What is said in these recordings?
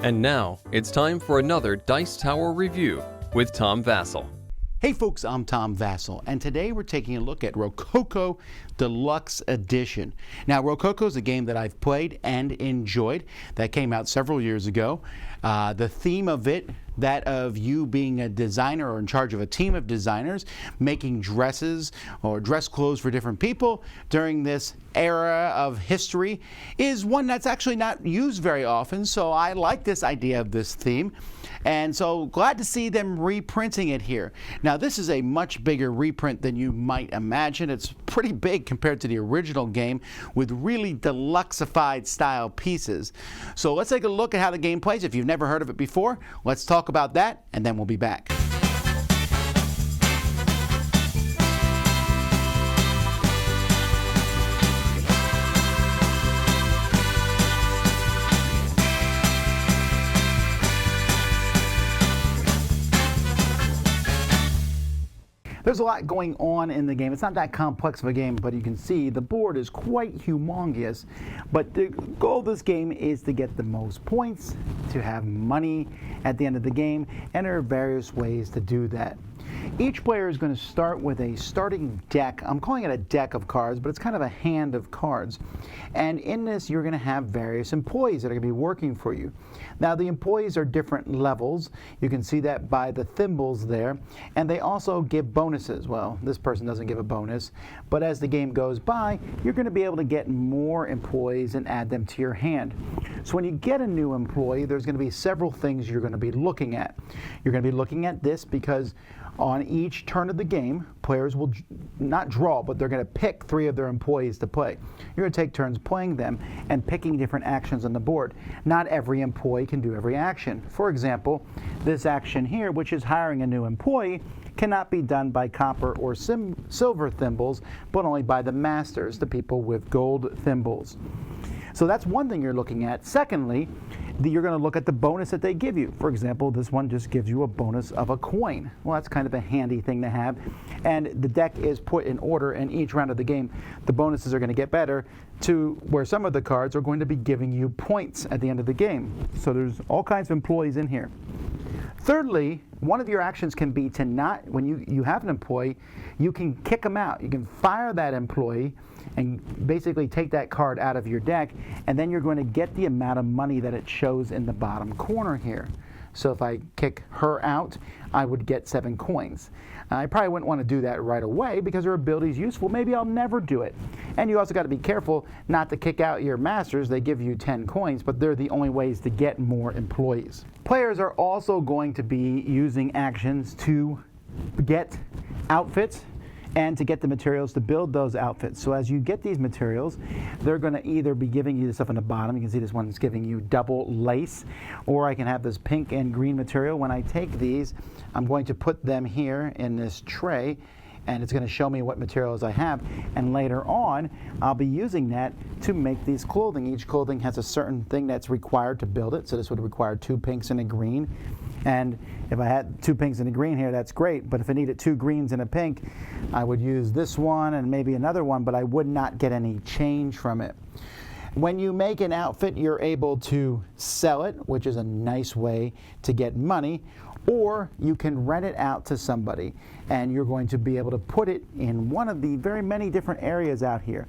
And now, it's time for another Dice Tower review with Tom Vasel. Hey folks, I'm Tom Vasel, and today we're taking a look at Rococo Deluxe Edition. Now, Rococo is a game that I've played and enjoyed that came out several years ago. The theme of it, that of you being a designer or in charge of a team of designers, making dresses or dress clothes for different people during this era of history, is one that's actually not used very often, so I like this idea of this theme. And so glad to see them reprinting it here. Now, this is a much bigger reprint than you might imagine. It's pretty big compared to the original game with really deluxeified style pieces. So let's take a look at how the game plays. If you've never heard of it before, let's talk about that, and then we'll be back. There's a lot going on in the game. It's not that complex of a game, but you can see the board is quite humongous. But the goal of this game is to get the most points, to have money at the end of the game, and there are various ways to do that. Each player is going to start with a starting deck. I'm calling it a deck of cards, but it's kind of a hand of cards. And in this, you're going to have various employees that are going to be working for you. Now, the employees are different levels. You can see that by the thimbles there. And they also give bonuses. Well, this person doesn't give a bonus. But as the game goes by, you're going to be able to get more employees and add them to your hand. So when you get a new employee, there's going to be several things you're going to be looking at. You're going to be looking at this because on each turn of the game, players will not draw, but they're going to pick 3 of their employees to play. You're going to take turns playing them and picking different actions on the board. Not every employee can do every action. For example, this action here, which is hiring a new employee, cannot be done by copper or silver thimbles, but only by the masters, the people with gold thimbles. So that's one thing you're looking at. Secondly, you're going to look at the bonus that they give you. For example, this one just gives you a bonus of a coin. Well, that's kind of a handy thing to have. And the deck is put in order, and each round of the game, the bonuses are going to get better to where some of the cards are going to be giving you points at the end of the game. So there's all kinds of employees in here. Thirdly, one of your actions can be to not, when you have an employee, you can kick them out. You can fire that employee and basically take that card out of your deck, and then you're going to get the amount of money that it shows in the bottom corner here. So if I kick her out, I would get 7 coins. I probably wouldn't want to do that right away because her ability is useful. Maybe I'll never do it. And you also got to be careful not to kick out your masters. They give you 10 coins, but they're the only ways to get more employees. Players are also going to be using actions to get outfits and to get the materials to build those outfits. So as you get these materials, they're going to either be giving you the stuff on the bottom. You can see this one's giving you double lace, or I can have this pink and green material. When I take these, I'm going to put them here in this tray, and it's going to show me what materials I have. And later on, I'll be using that to make these clothing. Each clothing has a certain thing that's required to build it. So this would require 2 pinks and a green. And if I had 2 pinks and a green here, that's great. But if I needed 2 greens and a pink, I would use this one and maybe another one, but I would not get any change from it. When you make an outfit, you're able to sell it, which is a nice way to get money, or you can rent it out to somebody, and you're going to be able to put it in one of the very many different areas out here.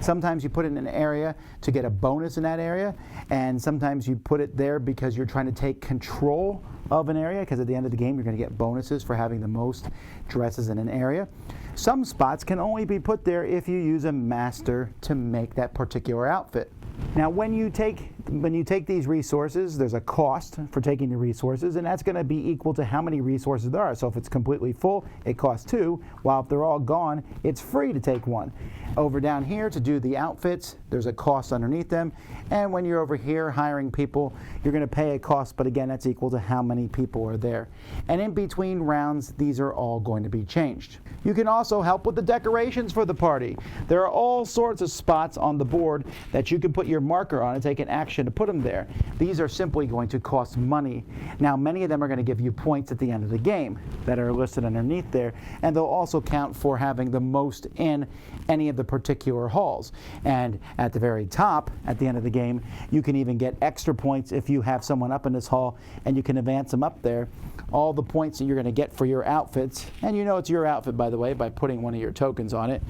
Sometimes you put it in an area to get a bonus in that area, and sometimes you put it there because you're trying to take control of an area, because at the end of the game you're going to get bonuses for having the most dresses in an area. Some spots can only be put there if you use a master to make that particular outfit. Now, when you take these resources, there's a cost for taking the resources, and that's going to be equal to how many resources there are. So if it's completely full, it costs 2, while if they're all gone, it's free to take 1. Over down here to do the outfits, there's a cost underneath them, and when you're over here hiring people, you're going to pay a cost, but again, that's equal to how many people are there. And in between rounds, these are all going to be changed. You can also help with the decorations for the party. There are all sorts of spots on the board that you can put your marker on and take an action to put them there. These are simply going to cost money. Now, many of them are going to give you points at the end of the game that are listed underneath there, and they'll also count for having the most in any of the particular halls. And at the very top, at the end of the game, you can even get extra points if you have someone up in this hall and you can advance them up there. All the points that you're going to get for your outfits, and you know it's your outfit, by the way, by putting one of your tokens on it,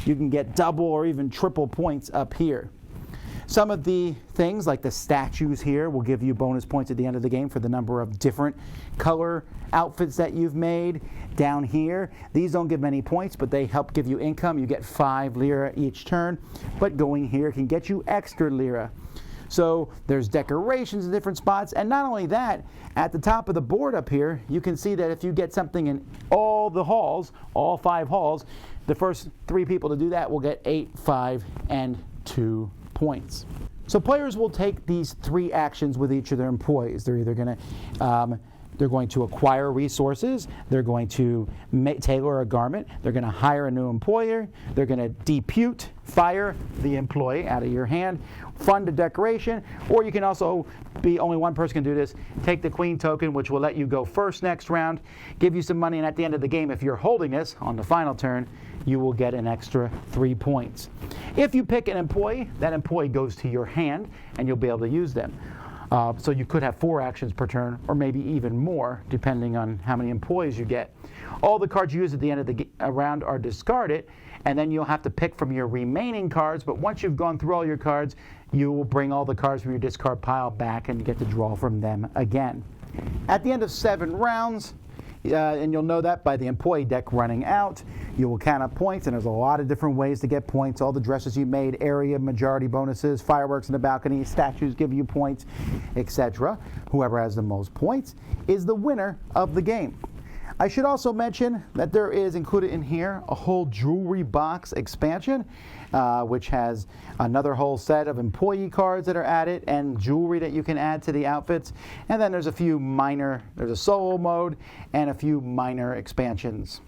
you can get double or even triple points up here. Some of the things, like the statues here, will give you bonus points at the end of the game for the number of different color outfits that you've made. Down here, these don't give many points, but they help give you income. You get 5 lira each turn, but going here can get you extra lira. So there's decorations in different spots, and not only that, at the top of the board up here, you can see that if you get something in all the halls, all 5 halls, the first 3 people to do that will get 8, 5, and 2 points. So players will take these 3 actions with each of their employees. They're either going to acquire resources, they're going to tailor a garment, they're going to hire a new employer, they're going to depute, fire the employee out of your hand, fund a decoration, or you can also be, only one person can do this, take the queen token, which will let you go first next round, give you some money, and at the end of the game, if you're holding this on the final turn, you will get an extra 3 points. If you pick an employee, that employee goes to your hand, and you'll be able to use them. So you could have 4 actions per turn, or maybe even more, depending on how many employees you get. All the cards you use at the end of the round are discarded, and then you'll have to pick from your remaining cards, but once you've gone through all your cards, you will bring all the cards from your discard pile back and get to draw from them again. At the end of 7 rounds, and you'll know that by the employee deck running out, you will count up points, and there's a lot of different ways to get points. All the dresses you made, area, majority bonuses, fireworks in the balcony, statues give you points, etc. Whoever has the most points is the winner of the game. I should also mention that there is included in here a whole jewelry box expansion, which has another whole set of employee cards that are added and jewelry that you can add to the outfits. And then there's a few minor, there's a solo mode and a few minor expansions.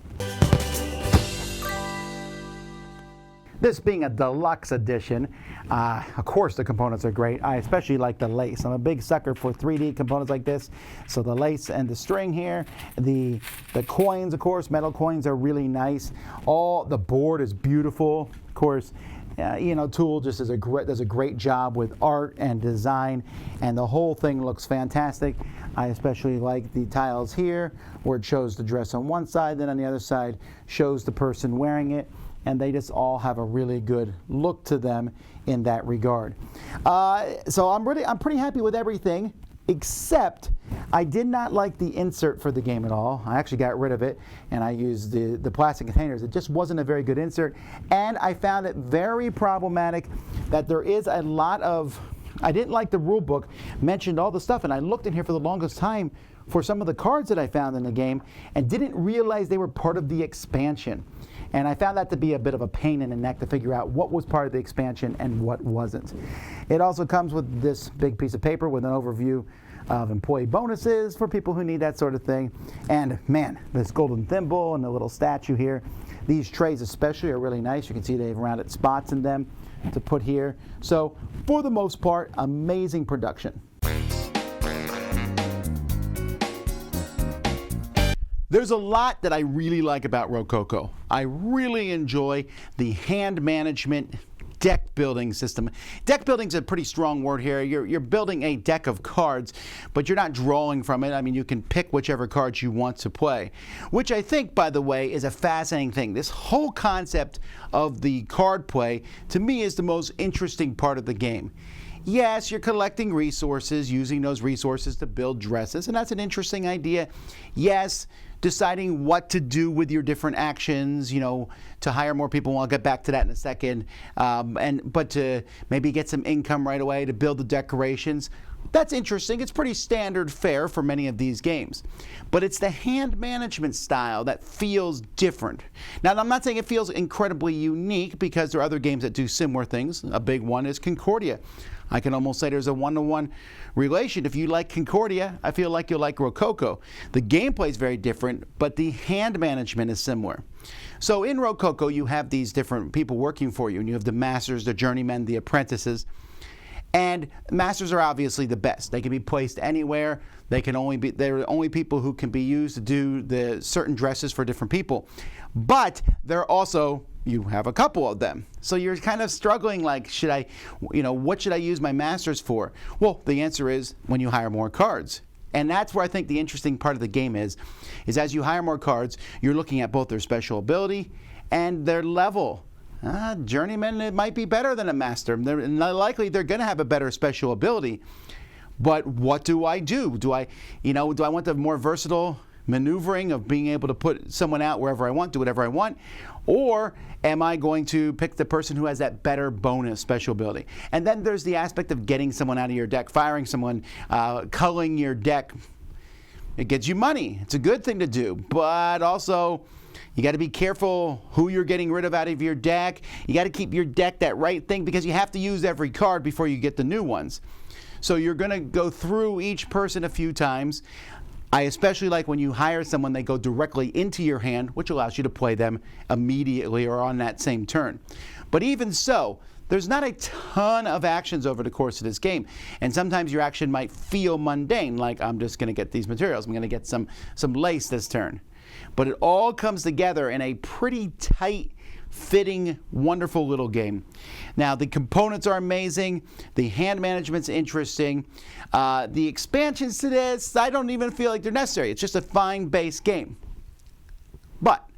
This being a deluxe edition, of course the components are great. I especially like the lace. I'm a big sucker for 3D components like this. So the lace and the string here, the coins, of course, metal coins are really nice. The board is beautiful. Of course, Tool just does a great job with art and design, and the whole thing looks fantastic. I especially like the tiles here, where it shows the dress on one side, then on the other side shows the person wearing it. And they just all have a really good look to them in that regard. So I'm pretty happy with everything, except I did not like the insert for the game at all. I actually got rid of it, and I used the plastic containers. It just wasn't a very good insert, and I found it very problematic that there is a lot of, I didn't like the rule book mentioned all the stuff, and I looked in here for the longest time for some of the cards that I found in the game and didn't realize they were part of the expansion. And I found that to be a bit of a pain in the neck to figure out what was part of the expansion and what wasn't. It also comes with this big piece of paper with an overview of employee bonuses for people who need that sort of thing. And man, this golden thimble and the little statue here. These trays especially are really nice. You can see they have rounded spots in them to put here. So for the most part, amazing production. There's a lot that I really like about Rococo. I really enjoy the hand management deck building system. Deck building is a pretty strong word here. You're building a deck of cards, but you're not drawing from it. I mean, you can pick whichever cards you want to play, which I think, by the way, is a fascinating thing. This whole concept of the card play, to me, is the most interesting part of the game. Yes, you're collecting resources, using those resources to build dresses, and that's an interesting idea. Yes, deciding what to do with your different actions, to hire more people, and I'll get back to that in a second, but to maybe get some income right away to build the decorations. That's interesting. It's pretty standard fare for many of these games. But it's the hand management style that feels different. Now, I'm not saying it feels incredibly unique, because there are other games that do similar things. A big one is Concordia. I can almost say there's a one-to-one relation. If you like Concordia, I feel like you'll like Rococo. The gameplay is very different, but the hand management is similar. So in Rococo, you have these different people working for you, and you have the masters, the journeymen, the apprentices. And masters are obviously the best. They can be placed anywhere. They're the only people who can be used to do the certain dresses for different people. But they're also, you have a couple of them. So you're kind of struggling like, what should I use my masters for? Well, the answer is when you hire more cards. And that's where I think the interesting part of the game is as you hire more cards, you're looking at both their special ability and their level. Journeyman, it might be better than a master. Likely they're going to have a better special ability. But what do I do? Do I want the more versatile maneuvering of being able to put someone out wherever I want, do whatever I want? Or am I going to pick the person who has that better bonus special ability? And then there's the aspect of getting someone out of your deck, firing someone, culling your deck. It gets you money. It's a good thing to do. But also, you got to be careful who you're getting rid of out of your deck. You got to keep your deck that right thing because you have to use every card before you get the new ones. So you're going to go through each person a few times. I especially like when you hire someone, they go directly into your hand, which allows you to play them immediately or on that same turn. But even so, there's not a ton of actions over the course of this game. And sometimes your action might feel mundane, like I'm just going to get these materials. I'm going to get some lace this turn. But it all comes together in a pretty tight, fitting, wonderful little game. Now, the components are amazing. The hand management's interesting. The expansions to this, I don't even feel like they're necessary. It's just a fine base game. But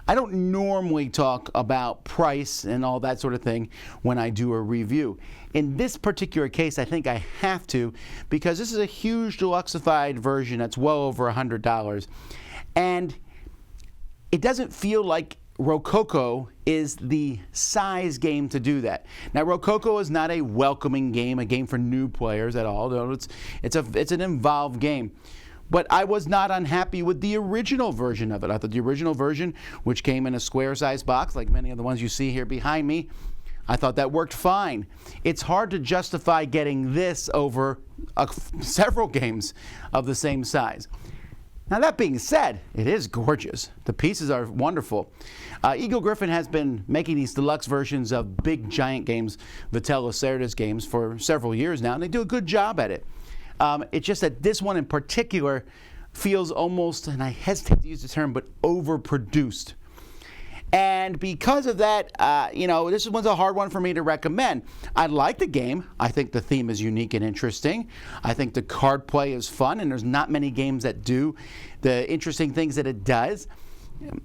I don't normally talk about price and all that sort of thing when I do a review. In this particular case, I think I have to because this is a huge deluxeified version that's well over $100. And it doesn't feel like Rococo is the size game to do that. Now, Rococo is not a welcoming game, a game for new players at all. No, it's an involved game. But I was not unhappy with the original version of it. I thought the original version, which came in a square-sized box, like many of the ones you see here behind me, I thought that worked fine. It's hard to justify getting this over several games of the same size. Now, that being said, it is gorgeous. The pieces are wonderful. Eagle Gryphon has been making these deluxe versions of big giant games, Vasel Lacerda's games, for several years now, and they do a good job at it. It's just that this one in particular feels almost, and I hesitate to use the term, but overproduced. And because of that, this one's a hard one for me to recommend. I like the game. I think the theme is unique and interesting. I think the card play is fun, and there's not many games that do the interesting things that it does.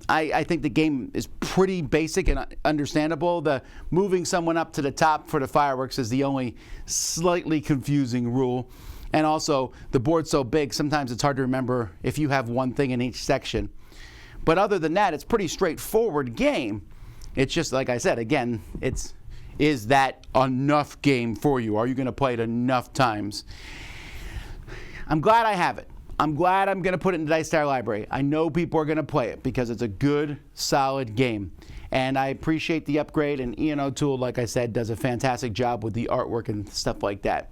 I think the game is pretty basic and understandable. The moving someone up to the top for the fireworks is the only slightly confusing rule. And also, the board's so big, sometimes it's hard to remember if you have one thing in each section. But other than that, it's a pretty straightforward game. It's just, like I said, again, is that enough game for you? Are you going to play it enough times? I'm glad I have it. I'm glad I'm going to put it in the Dice Tower library. I know people are going to play it because it's a good, solid game. And I appreciate the upgrade, and Ian O'Toole, like I said, does a fantastic job with the artwork and stuff like that.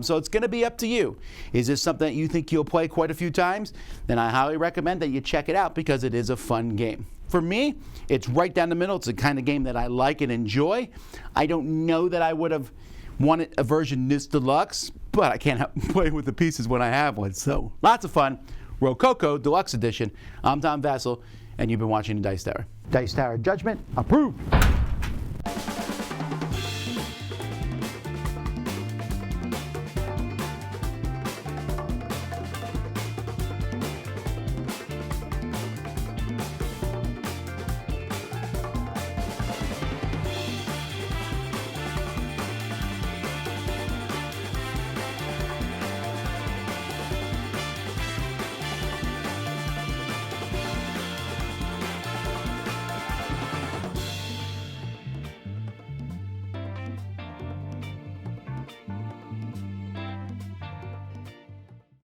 So it's going to be up to you. Is this something that you think you'll play quite a few times? Then I highly recommend that you check it out because it is a fun game. For me, it's right down the middle. It's the kind of game that I like and enjoy. I don't know that I would have wanted a version this deluxe, but I can't help playing with the pieces when I have one. So lots of fun. Rococo Deluxe Edition. I'm Tom Vasel, and you've been watching the Dice Tower. Dice Tower Judgment approved.